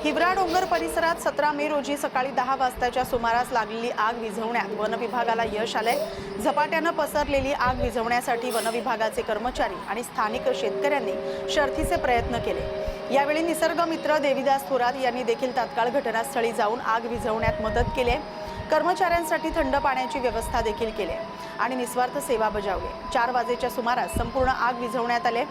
हिवरा डोंगर परिसरात 17 मे रोजी सकाळी 10 वाजताच्या सुमारास लागलेली आग विझवण्यात वन विभागाला यश आले। झपाट्याने पसरलेली आग विझवण्यासाठी वन विभागाचे कर्मचारी आणि स्थानिक शेतकऱ्यांनी शर्थीचे प्रयत्न केले। यावेळी निसर्ग मित्र देविदास थोरात यांनी देखील तात्काळ घटनास्थळी जाऊन आग विझवण्यात मदत केली। कर्मचाऱ्यांसाठी थंड पाण्याची व्यवस्था देखील केली आणि निस्वार्थ सेवा बजावली। 4 वाजेच्या सुमारास संपूर्ण आग विझवण्यात आले।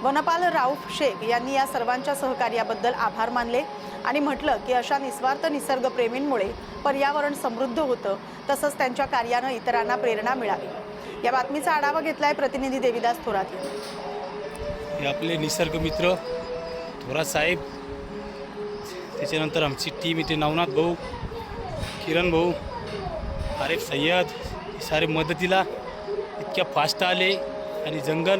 वनपाल राऊफ शेख यांनी या सर्वांच्या सहकार्याबद्दल आभार मानले आणि म्हटलं की अशा निस्वार्थ निसर्गप्रेमींमुळे पर्यावरण समृद्ध होतं, तसंच त्यांच्या कार्याने इतरांना प्रेरणा मिळावी। या बातमीचा आढावा घेतलाय प्रतिनिधी देविदास थोरात यांनी। हे आपले निसर्ग मित्र थोरात साहेब, त्याच्यानंतर आमची टीम इथे नवनाथ भाऊ, किरण भाऊ, आरिफ सय्यद, सारे मदतीला इतक्या फास्ट आले आणि जंगल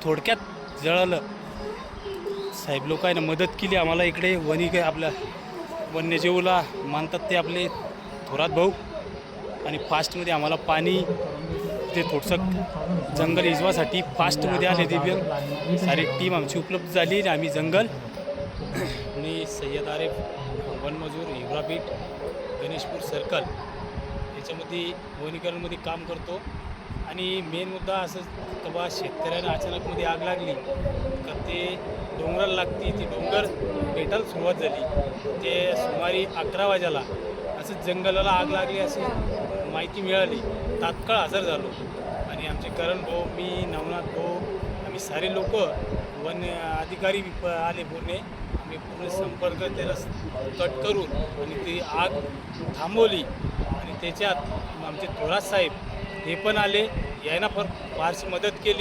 थोडक्यात जळालं। साहेब लोकांना मदत केली आम्हाला। इकडे आपल्या वन्यजीवला मानतात ते आपले थोरात भाऊ, आणि फास्टमध्ये आम्हाला पाणी ते थोडंसं जंगल इजवासाठी फास्टमध्ये आले। दिव्य सारी टीम आमची उपलब्ध झाली आणि आम्ही जंगल आणि सय्यद आरिफ वनमजूर हिवरा बीट गणेशपूर सर्कल याच्यामध्ये वनीकरणमध्ये काम करतो। आणि मेन मुद्दा असं की बा शेतकऱ्यांना अचानकमध्ये आग लागली का ते डोंगराला लागती, ती डोंगर पेटायला सुरुवात झाली। ते सुमारे 11 वाजेला असं जंगलाला आग लागली अशी माहिती मिळाली। तात्काळ हजर झालो आणि आमचे करण भाऊ, मी, नवनाथ भाऊ, आम्ही सारे लोक वन अधिकारी आले पूर्ण। आम्ही पूर्ण संपर्क त्याला कट करून आणि ती आग थांबवली आणि त्याच्यात आमचे थोरात साहेब हे पण आले, यांना फारशी मदत केली।